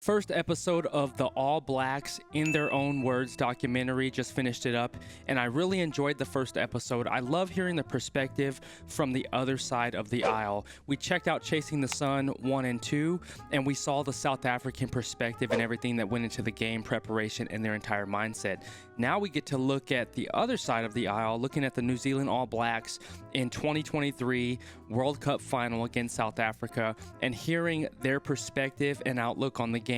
First episode of the All Blacks in Their Own Words documentary. Just finished it up, and I really enjoyed the first episode. I love hearing the perspective from the other side of the aisle. We checked out Chasing the Sun 1 and 2, and we saw the South African perspective and everything that went into the game preparation and their entire mindset. Now we get to look at the other side of the aisle, looking at the New Zealand All Blacks in 2023 World Cup final against South Africa, and hearing their perspective and outlook on the game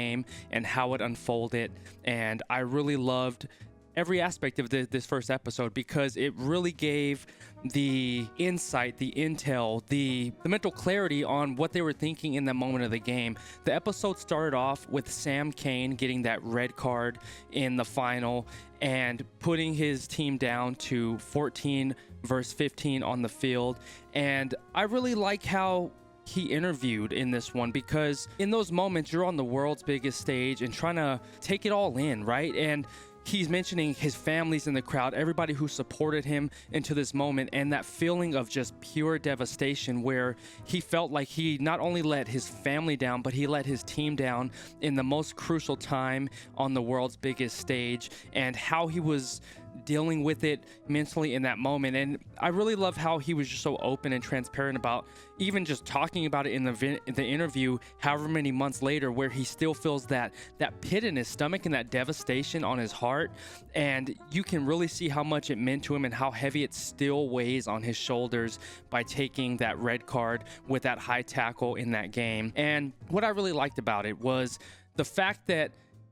and how it unfolded. And I really loved every aspect of this first episode because it really gave the insight, the intel, the mental clarity on what they were thinking in the moment of the game. The episode started off with Sam Cane getting that red card in the final and putting his team down to 14 versus 15 on the field. And I really like how he interviewed in this one, because in those moments you're on the world's biggest stage and trying to take it all in, right? And he's mentioning his family's in the crowd, everybody who supported him into this moment, and that feeling of just pure devastation where he felt like he not only let his family down, but he let his team down in the most crucial time on the world's biggest stage, and how he was dealing with it mentally in that moment. And I really love how he was just so open and transparent about even just talking about it in the interview, however many months later, where he still feels that pit in his stomach and that devastation on his heart. And you can really see how much it meant to him and how heavy it still weighs on his shoulders by taking that red card with that high tackle in that game. And what I really liked about it was the fact that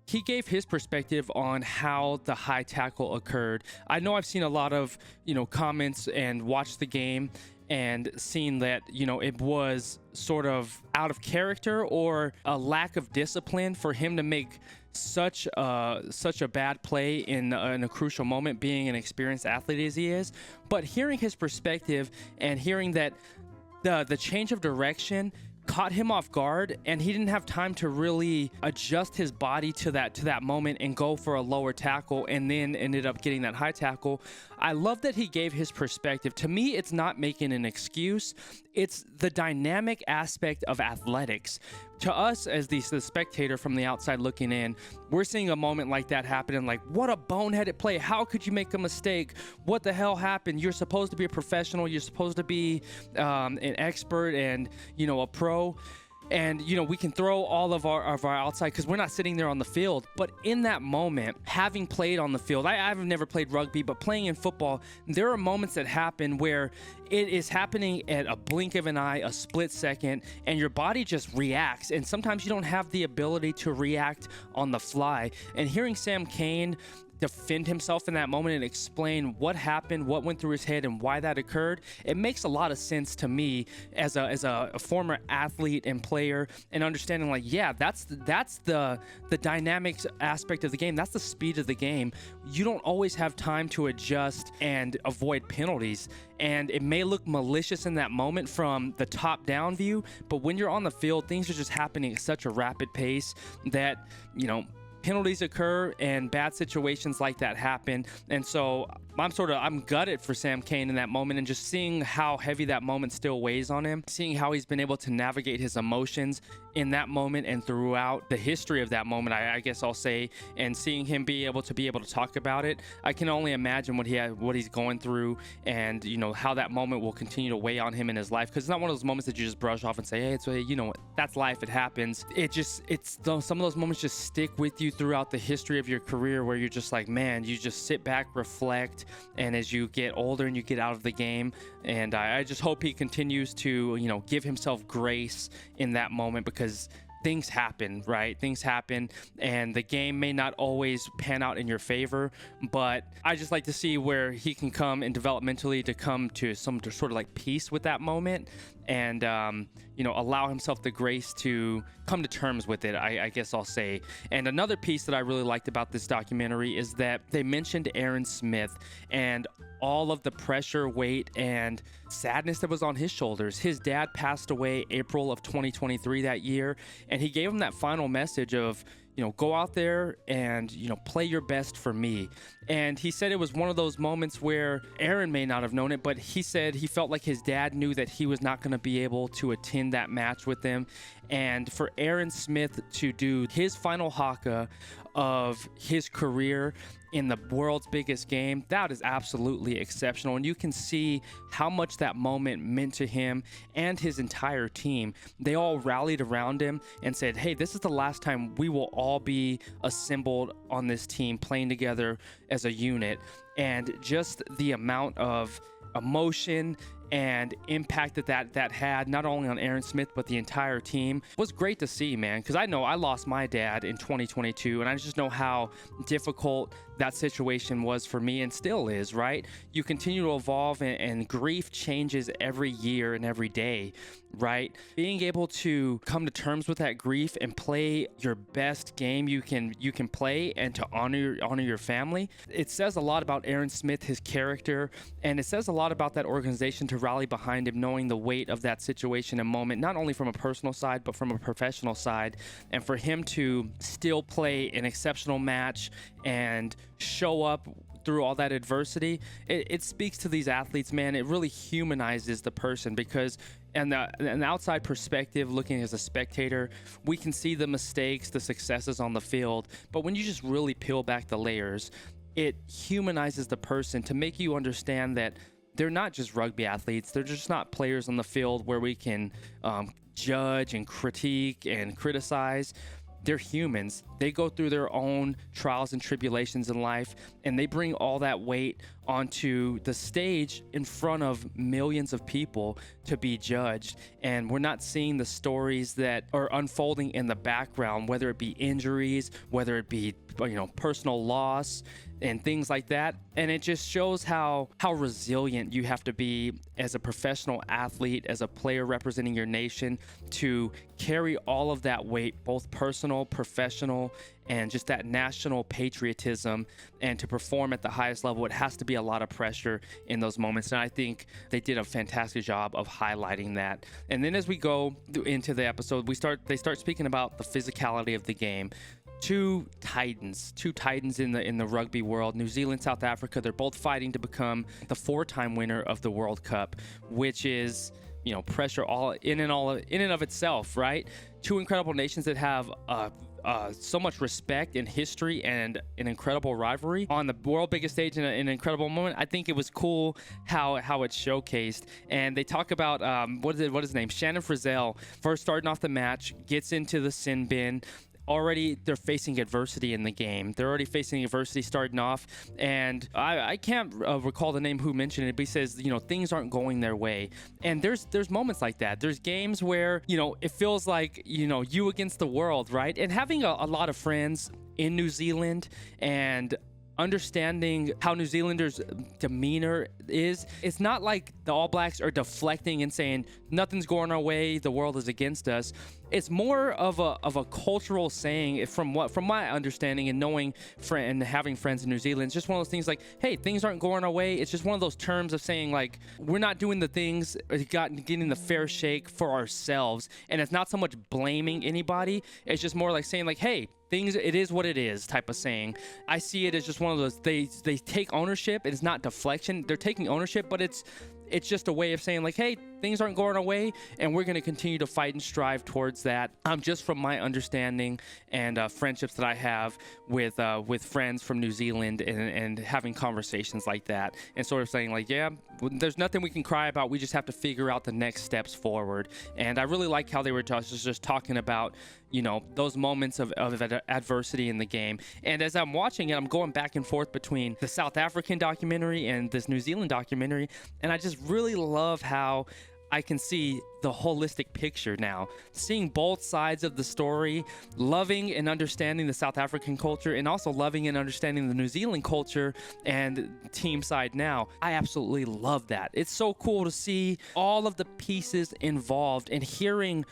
he gave his perspective on how the high tackle occurred. I know I've seen a lot of, comments and watched the game and seen that, it was sort of out of character or a lack of discipline for him to make such a bad play in a crucial moment, being an experienced athlete as he is. But hearing his perspective and hearing that the change of direction caught him off guard, and he didn't have time to really adjust his body to that moment and go for a lower tackle, and then ended up getting that high tackle. I love that he gave his perspective. To me, it's not making an excuse. It's the dynamic aspect of athletics. To us, as the spectator from the outside looking in, we're seeing a moment like that happen and like, what a boneheaded play. How could you make a mistake? What the hell happened? You're supposed to be a professional. You're supposed to be an expert and, a pro. And, we can throw all of our outside because we're not sitting there on the field. But in that moment, having played on the field, I've never played rugby, but playing in football, there are moments that happen where it is happening at a blink of an eye, a split second, and your body just reacts. And sometimes you don't have the ability to react on the fly. And hearing Sam Cane defend himself in that moment and explain what happened, what went through his head, and why that occurred, it makes a lot of sense to me as a former athlete and player, and understanding like, yeah, that's the dynamics aspect of the game. That's the speed of the game. You don't always have time to adjust and avoid penalties. And it may look malicious in that moment from the top-down view, but when you're on the field, things are just happening at such a rapid pace that, penalties occur and bad situations like that happen. And so I'm gutted for Sam Cane in that moment, and just seeing how heavy that moment still weighs on him, seeing how he's been able to navigate his emotions in that moment and throughout the history of that moment, I guess I'll say, and seeing him be able to talk about it. I can only imagine what he's going through, and how that moment will continue to weigh on him in his life, because it's not one of those moments that you just brush off and say, hey, that's life, it happens. Some of those moments just stick with you throughout the history of your career, where you're just like, man, you just sit back, reflect, and as you get older and you get out of the game, and I just hope he continues to give himself grace in that moment, because things happen, right? Things happen, and the game may not always pan out in your favor, but I just like to see where he can come and developmentally to come to some sort of like peace with that moment, and allow himself the grace to come to terms with it, I guess I'll say. And another piece that I really liked about this documentary is that they mentioned Aaron Smith and all of the pressure, weight, and sadness that was on his shoulders. His dad passed away April of 2023 that year, and he gave him that final message of, go out there and, play your best for me. And he said it was one of those moments where Aaron may not have known it, but he said he felt like his dad knew that he was not going to be able to attend that match with them. And for Aaron Smith to do his final haka of his career in the world's biggest game, that is absolutely exceptional. And you can see how much that moment meant to him and his entire team. They all rallied around him and said, hey, this is the last time we will all be assembled on this team playing together as a unit. And just the amount of emotion and impact that had not only on Aaron Smith but the entire team was great to see, man, because I know I lost my dad in 2022, and I just know how difficult that situation was for me and still is, right? You continue to evolve, and grief changes every year and every day, right? Being able to come to terms with that grief and play your best game you can play, and to honor your family, it says a lot about Aaron Smith, his character, and it says a lot about that organization to rally behind him, knowing the weight of that situation and moment, not only from a personal side but from a professional side. And for him to still play an exceptional match and show up through all that adversity, it speaks to these athletes, man. It really humanizes the person, because and an outside perspective, looking as a spectator, we can see the mistakes, the successes on the field, but when you just really peel back the layers, it humanizes the person to make you understand that they're not just rugby athletes. They're just not players on the field where we can judge and critique and criticize. They're humans. They go through their own trials and tribulations in life, and they bring all that weight onto the stage in front of millions of people to be judged. And we're not seeing the stories that are unfolding in the background, whether it be injuries, whether it be personal loss and things like that. And it just shows how resilient you have to be as a professional athlete, as a player representing your nation, to carry all of that weight, both personal, professional, and just that national patriotism, and to perform at the highest level. It has to be a lot of pressure in those moments, and I think they did a fantastic job of highlighting that. And then as we go into the episode, they start speaking about the physicality of the game. Two titans in the rugby world, New Zealand, South Africa. They're both fighting to become the 4-time winner of the World Cup, which is pressure all in and of itself, right? Two incredible nations that have so much respect and history and an incredible rivalry on the world biggest stage in an incredible moment. I think it was cool how it's showcased. And they talk about what is his name? Shannon Frizzell first starting off the match, gets into the sin bin. Already they're facing adversity in the game. They're already facing adversity starting off, and I can't recall the name who mentioned it, but he says, things aren't going their way. And there's moments like that. There's games where, it feels like, you against the world, right? And having a lot of friends in New Zealand and understanding how New Zealanders' demeanor is, it's not like the All Blacks are deflecting and saying nothing's going our way, the world is against us. It's more of a cultural saying, from my understanding and knowing and having friends in New Zealand. It's just one of those things like, hey, things aren't going our way. It's just one of those terms of saying, like, we're not doing the things, getting the fair shake for ourselves. And it's not so much blaming anybody. It's just more like saying, like, hey, it is what it is type of saying. I see it as just one of those, they take ownership. It's not deflection. They're taking ownership, but it's just a way of saying, like, hey, things aren't going our way, and we're going to continue to fight and strive towards that. Just from my understanding and friendships that I have with friends from New Zealand, and having conversations like that, and sort of saying, like, yeah, there's nothing we can cry about. We just have to figure out the next steps forward. And I really like how they were just talking about, those moments of adversity in the game. And as I'm watching it, I'm going back and forth between the South African documentary and this New Zealand documentary, and I just really love how I can see the holistic picture now, seeing both sides of the story, loving and understanding the South African culture, and also loving and understanding the New Zealand culture and team side now. I absolutely love that. It's so cool to see all of the pieces involved and hearing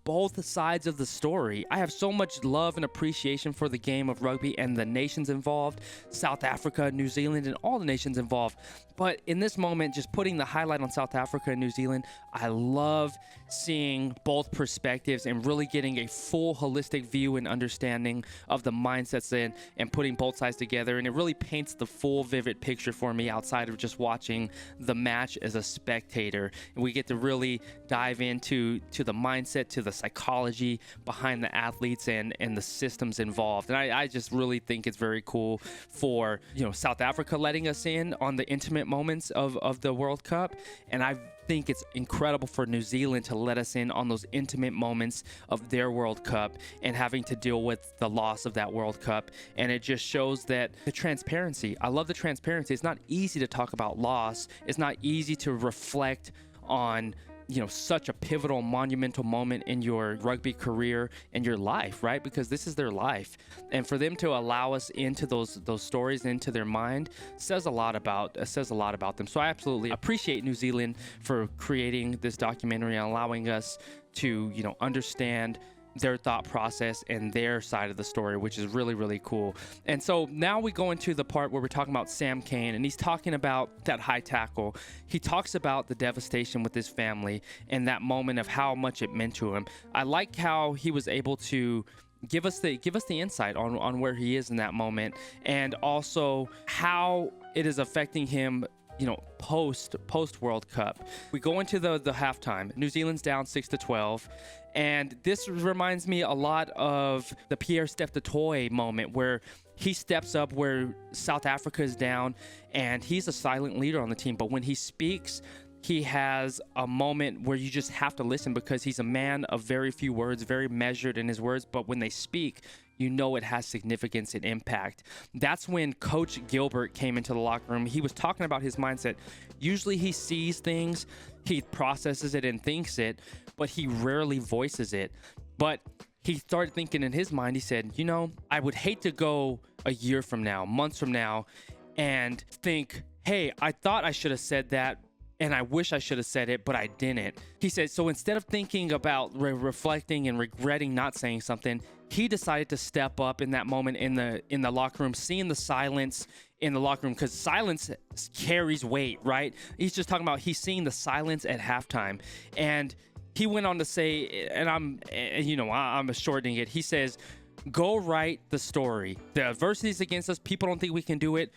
both sides of the story. I have so much love and appreciation for the game of rugby and the nations involved, South Africa, New Zealand, and all the nations involved. But in this moment, just putting the highlight on South Africa and New Zealand, I love seeing both perspectives and really getting a full holistic view and understanding of the mindsets and putting both sides together. And it really paints the full vivid picture for me outside of just watching the match as a spectator. And we get to really dive into the mindset, to the psychology behind the athletes and the systems involved. And I just really think it's very cool for, South Africa letting us in on the intimate moments of the World Cup. And I think it's incredible for New Zealand to let us in on those intimate moments of their World Cup and having to deal with the loss of that World Cup. And it just shows that the transparency. I love the transparency. It's not easy to talk about loss. It's not easy to reflect on such a pivotal, monumental moment in your rugby career and your life, right? Because this is their life. And for them to allow us into those stories, into their mind, says a lot about them. So I absolutely appreciate New Zealand for creating this documentary and allowing us to, understand their thought process and their side of the story, which is really, really cool. And so now we go into the part where we're talking about Sam Cane, and he's talking about that high tackle. He talks about the devastation with his family and that moment of how much it meant to him. I like how he was able to give us the insight on where he is in that moment, and also how it is affecting him post World Cup. We go into the halftime. New Zealand's down 6-12. And this reminds me a lot of the Pierre-Steph du Toit moment where he steps up where South Africa is down, and he's a silent leader on the team. But when he speaks, he has a moment where you just have to listen because he's a man of very few words, very measured in his words. But when they speak, it has significance and impact. That's when Coach Gilbert came into the locker room. He was talking about his mindset. Usually he sees things, he processes it and thinks it, but he rarely voices it. But he started thinking in his mind, he said, I would hate to go a year from now, months from now, and think, hey, I thought I should have said that, and I wish I should have said it, but I didn't. He said, so instead of thinking about reflecting and regretting not saying something, he decided to step up in that moment in the locker room, seeing the silence in the locker room, because silence carries weight, right? He's just talking about he's seeing the silence at halftime. And he went on to say, and I'm shortening it. He says, go write the story. The adversity is against us. People don't think we can do it.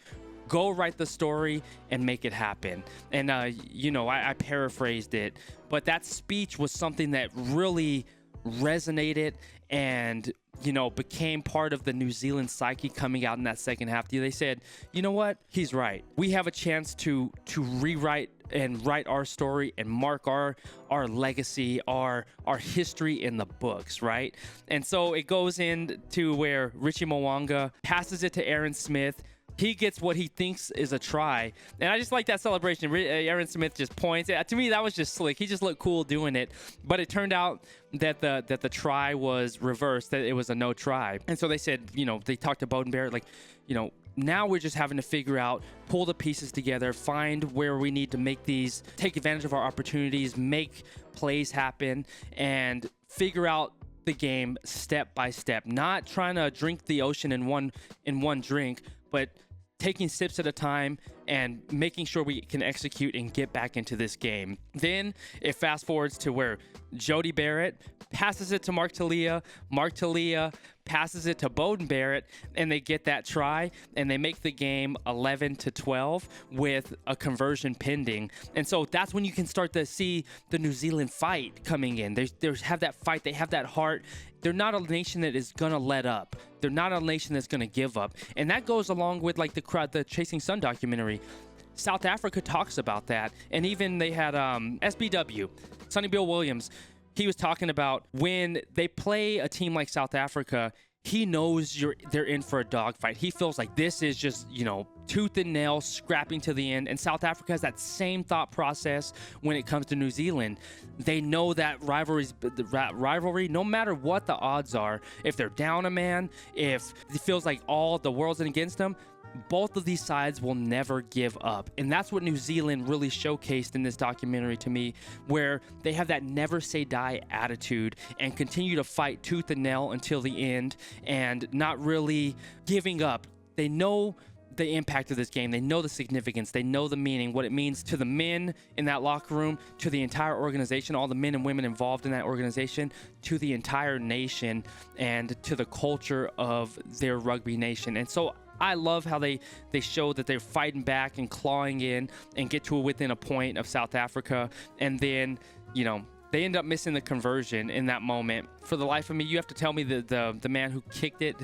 Go write the story and make it happen. And, I paraphrased it, but that speech was something that really resonated and, became part of the New Zealand psyche coming out in that second half. They said, you know what? He's right. We have a chance to rewrite and write our story and mark our legacy, our history in the books, right? And so it goes into where Richie Mwanga passes it to Aaron Smith. He gets what he thinks is a try. And I just like that celebration. Aaron Smith just points. To me, that was just slick. He just looked cool doing it. But it turned out that the try was reversed, that it was a no try. And so they said, they talked to Beauden Barrett, now we're just having to figure out, pull the pieces together, find where we need to take advantage of our opportunities, make plays happen, and figure out the game step by step. Not trying to drink the ocean in one drink, but taking sips at a time and making sure we can execute and get back into this game. Then it fast forwards to where Jody Barrett passes it to Mark Talia. Mark Talia passes it to Beauden Barrett, and they get that try, and they make the game 11-12 with a conversion pending. And so that's when you can start to see the New Zealand fight coming in. They have that fight. They have that heart. They're not a nation that is going to let up. They're not a nation that's going to give up. And that goes along with the Chasing Sun documentary. South Africa talks about that. And even they had SBW, Sonny Bill Williams. He was talking about when they play a team like South Africa, he knows they're in for a dogfight. He feels like this is just, tooth and nail, scrapping to the end. And South Africa has that same thought process when it comes to New Zealand. They know that rivalry, no matter what the odds are, if they're down a man, if it feels like all the world's against them, both of these sides will never give up. And that's what New Zealand really showcased in this documentary to me, where they have that never say die attitude and continue to fight tooth and nail until the end and not really giving up. They know the impact of this game. They know the significance. They know the meaning, what it means to the men in that locker room, to the entire organization, all the men and women involved in that organization, to the entire nation, and to the culture of their rugby nation. And so I love how they show that they're fighting back and clawing in and get to within a point of South Africa. And then, you know, they end up missing the conversion in that moment. For the life of me, you have to tell me the man who kicked it,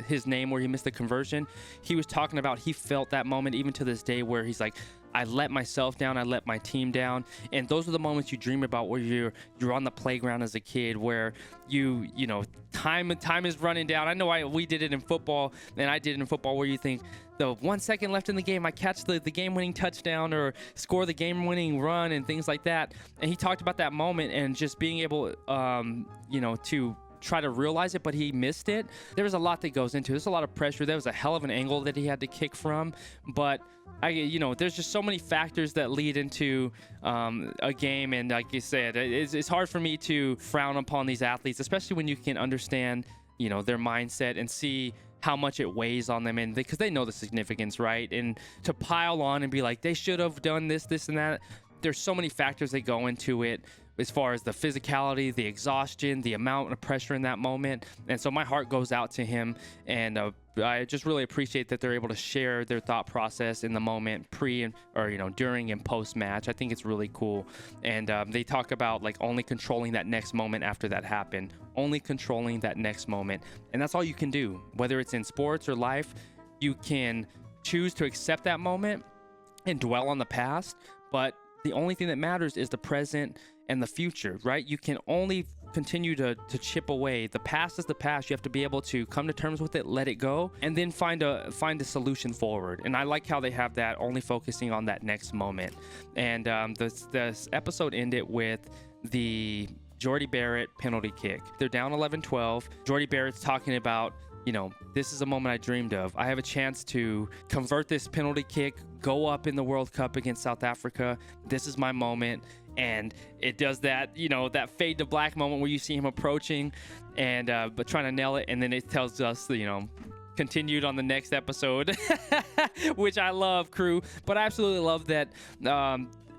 his name where he missed the conversion. He was talking about he felt that moment even to this day where he's like, I let myself down, I let my team down. And those are the moments you dream about where you're on the playground as a kid, where you know, time is running down. I know we did it in football, and I did it in football, where you think the 1 second left in the game, I catch the game-winning touchdown or score the game-winning run and things like that. And he talked about that moment and just being able, you know, to try to realize it, but he missed it. There's a lot that goes into it. There's a lot of pressure. There was a hell of an angle that he had to kick from, but you know, there's just so many factors that lead into a game. And like you said, it's hard for me to frown upon these athletes, especially when you can understand, you know, their mindset and see how much it weighs on them, and because they know the significance, right? And to pile on and be like, they should have done this, and that. There's so many factors that go into it, as far as the physicality, the exhaustion, the amount of pressure in that moment. And so my heart goes out to him, and I just really appreciate that they're able to share their thought process in the moment, during and post match. I think it's really cool. And they talk about like only controlling that next moment after that happened, only controlling that next moment. And that's all you can do, whether it's in sports or life. You can choose to accept that moment and dwell on the past, but the only thing that matters is the present and the future, right? You can only continue to chip away. The past is the past. You have to be able to come to terms with it, let it go, and then find a solution forward. And I like how they have that, only focusing on that next moment. And this episode ended with the Jordy Barrett penalty kick. They're down 11-12. Jordy Barrett's talking about, you know, this is a moment I dreamed of. I have a chance to convert this penalty kick, go up in the World Cup against South Africa. This is my moment. And it does that, you know, that fade to black moment where you see him approaching and but trying to nail it. And then it tells us, you know, continued on the next episode, which I love, Qrew. But I absolutely love that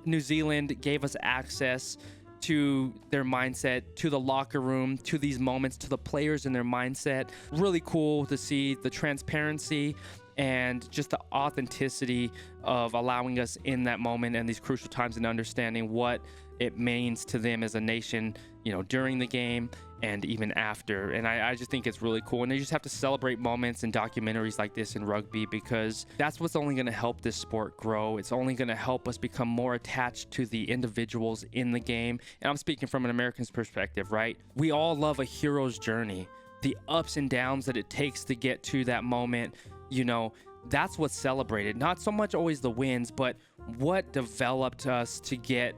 New Zealand gave us access to their mindset, to the locker room, to these moments, to the players and their mindset. Really cool to see the transparency and just the authenticity of allowing us in that moment and these crucial times and understanding what it means to them as a nation, you know, during the game and even after. And I just think it's really cool. And they just have to celebrate moments and documentaries like this in rugby, because that's what's only going to help this sport grow. It's only going to help us become more attached to the individuals in the game. And I'm speaking from an American's perspective, right? We all love a hero's journey, the ups and downs that it takes to get to that moment. You know, that's what's celebrated. Not so much always the wins, but what developed us to get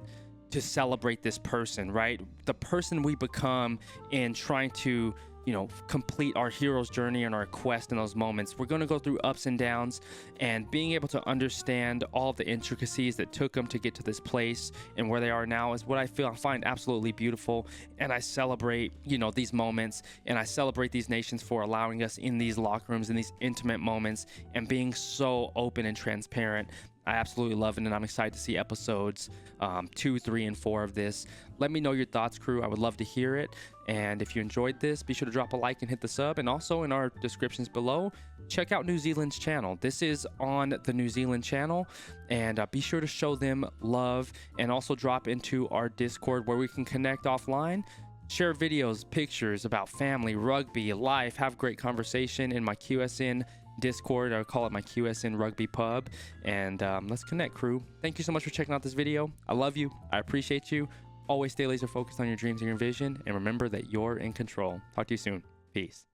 to celebrate this person, right? The person we become in trying to, you know, complete our hero's journey and our quest in those moments. We're going to go through ups and downs, and being able to understand all the intricacies that took them to get to this place and where they are now is what I find absolutely beautiful. And I celebrate, you know, these moments, and I celebrate these nations for allowing us in these locker rooms, in these intimate moments, and being so open and transparent. I absolutely love it, and I'm excited to see episodes 2, 3, and 4 of this. Let me know your thoughts, Qrew. I would love to hear it. And if you enjoyed this, be sure to drop a like and hit the sub. And also in our descriptions below, check out New Zealand's channel. This is on the New Zealand channel, and be sure to show them love, and also drop into our Discord where we can connect offline, share videos, pictures about family, rugby, life, have great conversation in my QSN Discord. I call it my QSN Rugby Pub. And let's connect, Qrew. Thank you so much for checking out this video. I love you. I appreciate you. Always stay laser focused on your dreams and your vision, and remember that you're in control. Talk to you soon. Peace.